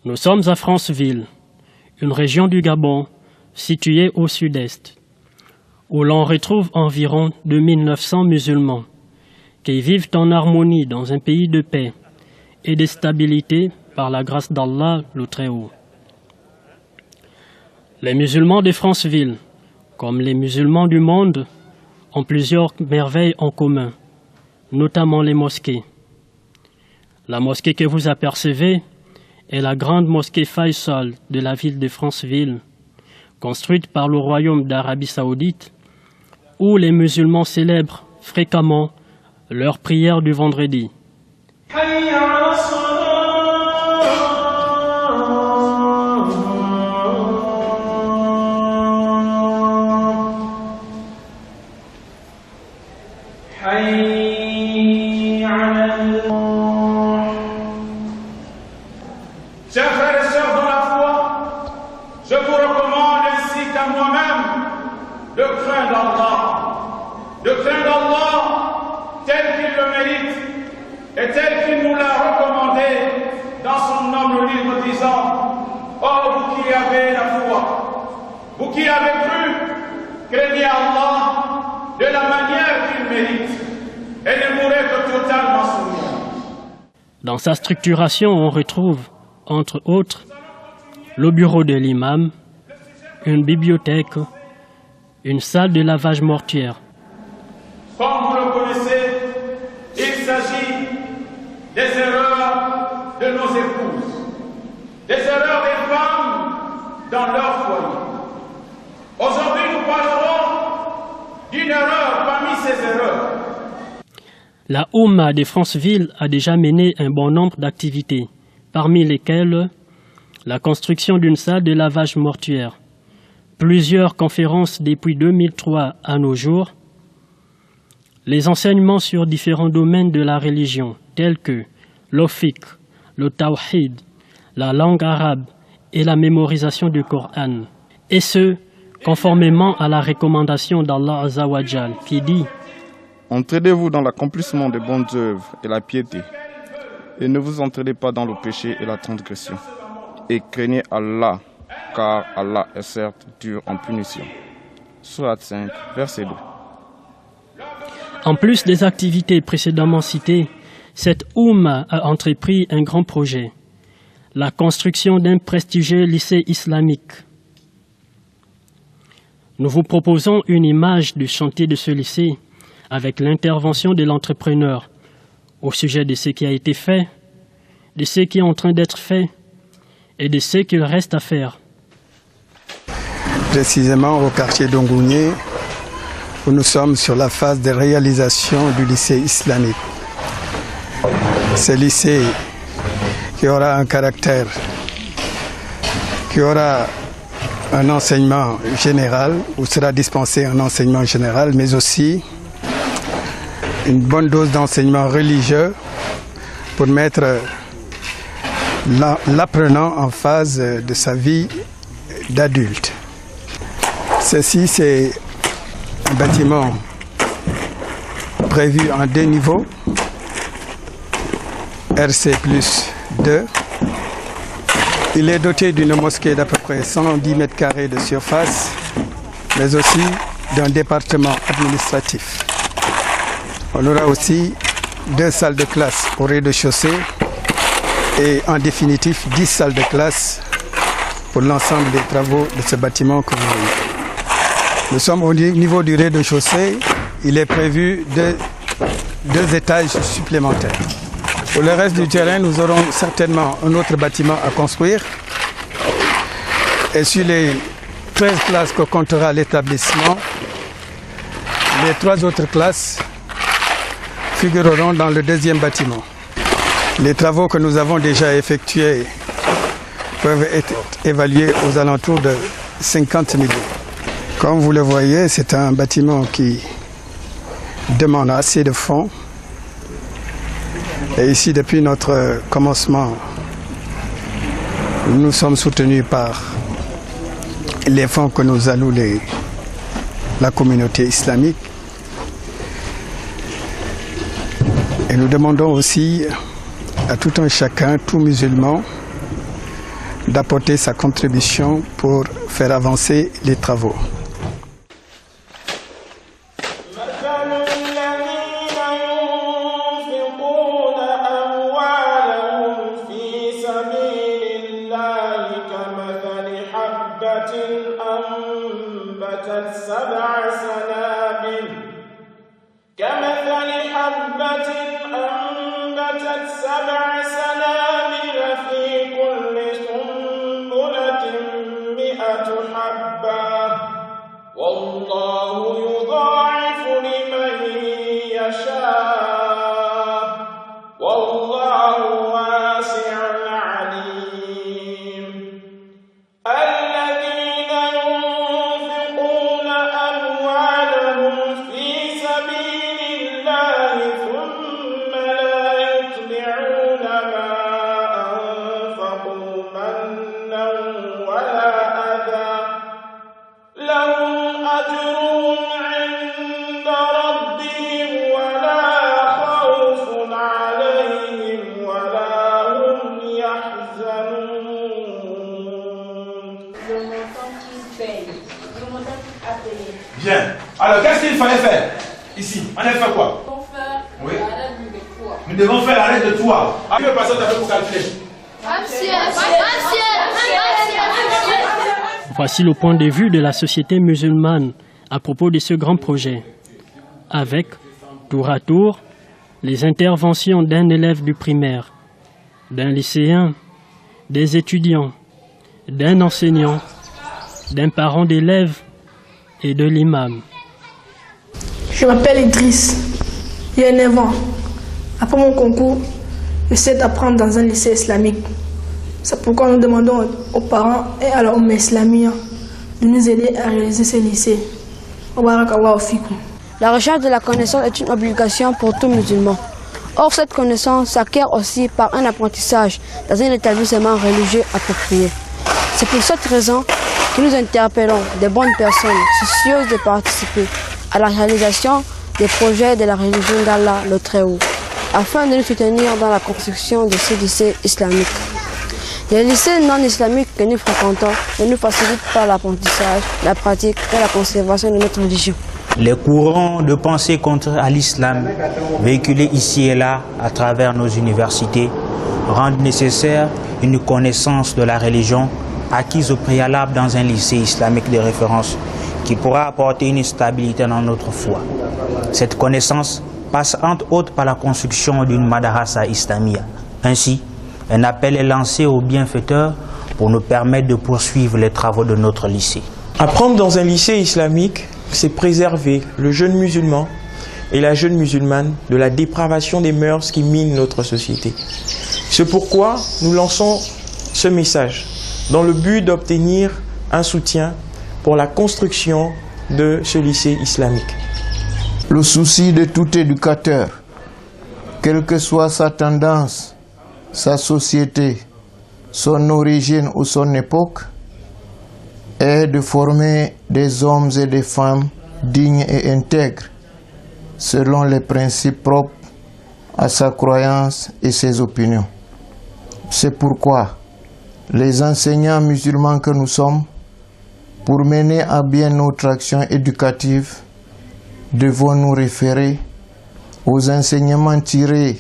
Nous sommes à Franceville, une région du Gabon située au sud-est, où l'on retrouve environ 2900 musulmans qui vivent en harmonie dans un pays de paix et de stabilité par la grâce d'Allah le Très-Haut. Les musulmans de Franceville, comme les musulmans du monde, ont plusieurs merveilles en commun, notamment les mosquées. La mosquée que vous apercevez est la grande mosquée Faisal de la ville de Franceville, construite par le royaume d'Arabie Saoudite, où les musulmans célèbrent fréquemment leurs prières du vendredi. Chers frères et sœurs dans la foi, je vous recommande ainsi qu'à moi-même de craindre Allah tel qu'il le mérite et tel qu'il nous l'a recommandé dans son noble livre disant: oh, vous qui avez la foi, vous qui avez cru, craignez Allah de la manière qu'il mérite et ne mourrez que totalement soumis. Dans sa structuration, on retrouve entre autres, le bureau de l'imam, une bibliothèque, une salle de lavage mortuaire. Comme vous le connaissez, il s'agit des erreurs de nos épouses, des erreurs des femmes dans leur foyer. Aujourd'hui, nous parlerons d'une erreur parmi ces erreurs. La Oumma de Franceville a déjà mené un bon nombre d'activités, parmi lesquelles la construction d'une salle de lavage mortuaire, plusieurs conférences depuis 2003 à nos jours, les enseignements sur différents domaines de la religion, tels que le fiqh, le tawhid, la langue arabe et la mémorisation du Coran, et ce, conformément à la recommandation d'Allah Azza wa Jal, qui dit: entraînez-vous dans l'accomplissement des bonnes œuvres et la piété, et ne vous entraînez pas dans le péché et la transgression. Et craignez Allah, car Allah est certes dur en punition. Sourate 5, verset 2. En plus des activités précédemment citées, cette Oumma a entrepris un grand projet, la construction d'un prestigieux lycée islamique. Nous vous proposons une image du chantier de ce lycée avec l'intervention de l'entrepreneur au sujet de ce qui a été fait, de ce qui est en train d'être fait et de ce qu'il reste à faire. Précisément au quartier d'Ongounié, où nous sommes sur la phase de réalisation du lycée islamique. Ce lycée qui aura un caractère, qui aura un enseignement général, où sera dispensé un enseignement général, mais aussi une bonne dose d'enseignement religieux pour mettre l'apprenant en phase de sa vie d'adulte. Ceci, c'est un bâtiment prévu en 2 niveaux, RC plus 2, Il est doté d'une mosquée d'à peu près 110 mètres carrés de surface, mais aussi d'un département administratif. On aura aussi 2 salles de classe au rez-de-chaussée et en définitive 10 salles de classe pour l'ensemble des travaux de ce bâtiment que vous voyez. Nous sommes au niveau du rez-de-chaussée. Il est prévu 2 étages supplémentaires. Pour le reste du terrain, nous aurons certainement un autre bâtiment à construire. Et sur les 13 classes que comptera l'établissement, les 3 autres classes figureront dans le 2e bâtiment. Les travaux que nous avons déjà effectués peuvent être évalués aux alentours de 50 millions. Comme vous le voyez, c'est un bâtiment qui demande assez de fonds. Et ici, depuis notre commencement, nous sommes soutenus par les fonds que nous alloue la communauté islamique. Et nous demandons aussi à tout un chacun, tout musulman, d'apporter sa contribution pour faire avancer les travaux. Bien. Alors, qu'est-ce qu'il fallait faire ici? On a fait quoi? Oui. Nous devons faire l'arrêt de toit. À qui veut passer au tableau pour calculer? Voici le point de vue de la société musulmane à propos de ce grand projet, avec, tour à tour, les interventions d'un élève du primaire, d'un lycéen, des étudiants, d'un enseignant, d'un parent d'élève et de l'imam. Je m'appelle Idriss, j'ai 9 ans. Après mon concours, j'essaie d'apprendre dans un lycée islamique. C'est pourquoi nous demandons aux parents et à l'Umma islamique de nous aider à réaliser ce lycée. La recherche de la connaissance est une obligation pour tout musulman. Or, cette connaissance s'acquiert aussi par un apprentissage dans un établissement religieux approprié. C'est pour cette raison que nous interpellons des bonnes personnes soucieuses de participer à la réalisation des projets de la religion d'Allah le Très-Haut, afin de nous soutenir dans la construction de ce lycée islamique. Les lycées non islamiques que nous fréquentons ne nous facilitent pas l'apprentissage, la pratique et la conservation de notre religion. Les courants de pensée contre l'islam véhiculés ici et là à travers nos universités rendent nécessaire une connaissance de la religion acquise au préalable dans un lycée islamique de référence qui pourra apporter une stabilité dans notre foi. Cette connaissance passe entre autres par la construction d'une madrasa islamia. Ainsi, un appel est lancé aux bienfaiteurs pour nous permettre de poursuivre les travaux de notre lycée. Apprendre dans un lycée islamique, c'est préserver le jeune musulman et la jeune musulmane de la dépravation des mœurs qui minent notre société. C'est pourquoi nous lançons ce message dans le but d'obtenir un soutien pour la construction de ce lycée islamique. Le souci de tout éducateur, quelle que soit sa tendance, sa société, son origine ou son époque, est de former des hommes et des femmes dignes et intègres, selon les principes propres à sa croyance et ses opinions. C'est pourquoi les enseignants musulmans que nous sommes, pour mener à bien notre action éducative, devons nous référer aux enseignements tirés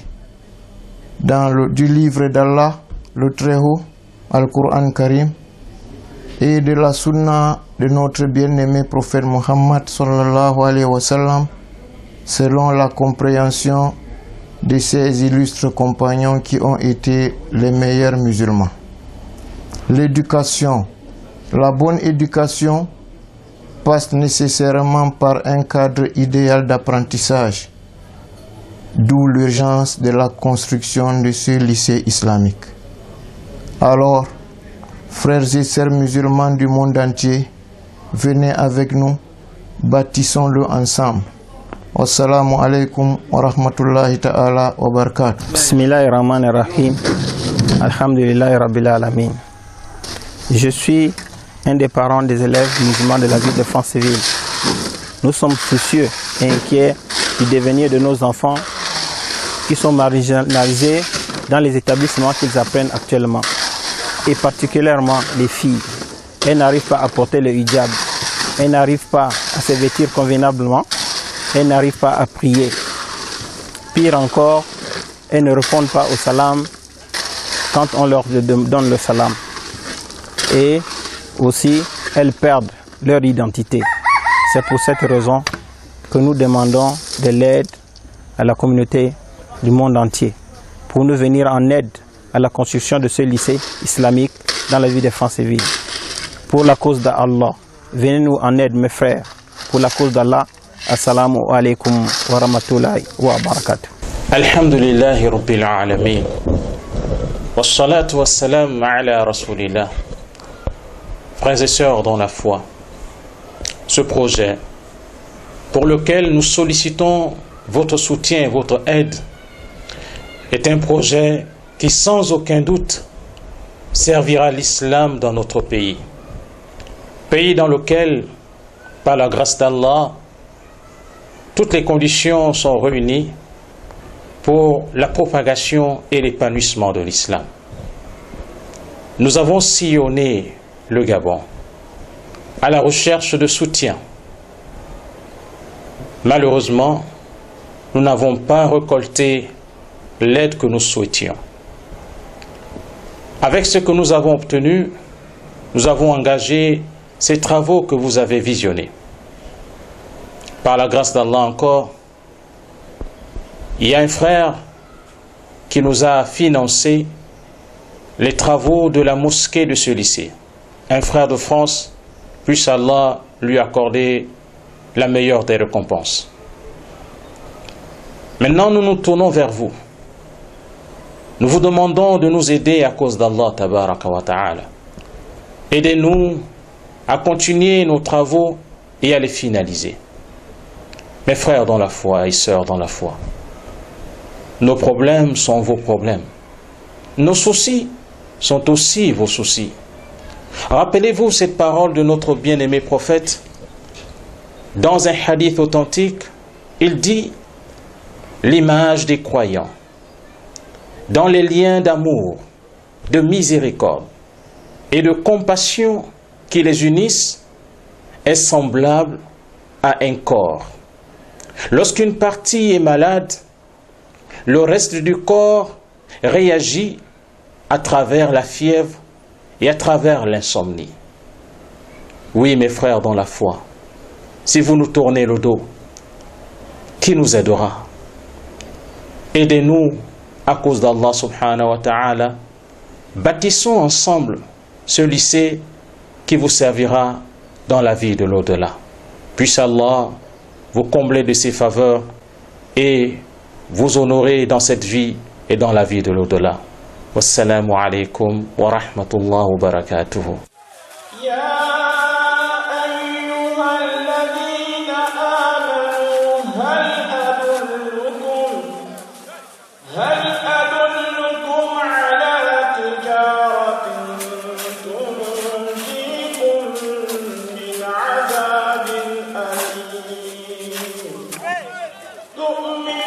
du livre d'Allah, le Très-Haut, Al-Qur'an Karim, et de la sunna de notre bien-aimé prophète Muhammad sallallahu alayhi wa sallam, selon la compréhension de ces illustres compagnons qui ont été les meilleurs musulmans. L'éducation, la bonne éducation passe nécessairement par un cadre idéal d'apprentissage, d'où l'urgence de la construction de ce lycée islamique. Alors, frères et sœurs musulmans du monde entier, venez avec nous, bâtissons-le ensemble. Wassalamu alaikum wa rahmatullahi ta'ala wa barakatuh. Bismillahirrahmanirrahim. Alhamdulillahi rabbil alamin. Je suis un des parents des élèves musulmans de la ville de Franceville. Nous sommes soucieux et inquiets du devenir de nos enfants qui sont marginalisés dans les établissements qu'ils apprennent actuellement, et particulièrement les filles. Elles n'arrivent pas à porter le hijab, elles n'arrivent pas à se vêtir convenablement, elles n'arrivent pas à prier. Pire encore, elles ne répondent pas au salam quand on leur donne le salam. Et aussi, elles perdent leur identité. C'est pour cette raison que nous demandons de l'aide à la communauté du monde entier pour nous venir en aide à la construction de ce lycée islamique dans la ville de Franceville. Pour la cause d'Allah, venez-nous en aide, mes frères. Pour la cause d'Allah, assalamu alaikum wa rahmatullahi wa barakatuh. Alhamdulillahi rabbil alamin. Wassalatu wassalam ala rasulillah. Frères et sœurs dans la foi, ce projet pour lequel nous sollicitons votre soutien et votre aide est un projet qui sans aucun doute servira l'islam dans notre pays. Pays dans lequel, par la grâce d'Allah, toutes les conditions sont réunies pour la propagation et l'épanouissement de l'islam. Nous avons sillonné le Gabon à la recherche de soutien. Malheureusement, nous n'avons pas récolté l'aide que nous souhaitions. Avec ce que nous avons obtenu, nous avons engagé ces travaux que vous avez visionnés. Par la grâce d'Allah encore, il y a un frère qui nous a financé les travaux de la mosquée de ce lycée. Un frère de France, puisse Allah lui accorder la meilleure des récompenses. Maintenant, nous nous tournons vers vous. Nous vous demandons de nous aider à cause d'Allah tabaraka wa ta'ala. Aidez-nous à continuer nos travaux et à les finaliser. Mes frères dans la foi et sœurs dans la foi, nos problèmes sont vos problèmes. Nos soucis sont aussi vos soucis. Rappelez-vous cette parole de notre bien-aimé prophète. Dans un hadith authentique, il dit l'image des croyants dans les liens d'amour, de miséricorde et de compassion qui les unissent est semblable à un corps. Lorsqu'une partie est malade, le reste du corps réagit à travers la fièvre et à travers l'insomnie. Oui, mes frères dans la foi, si vous nous tournez le dos, qui nous aidera? Aidez-nous à cause d'Allah subhanahu wa ta'ala. Bâtissons ensemble ce lycée qui vous servira dans la vie de l'au-delà. Puisse Allah vous combler de ses faveurs et vous honorer dans cette vie et dans la vie de l'au-delà. Wassalamu alaikum wa rahmatullahi wa barakatuhu. تؤمن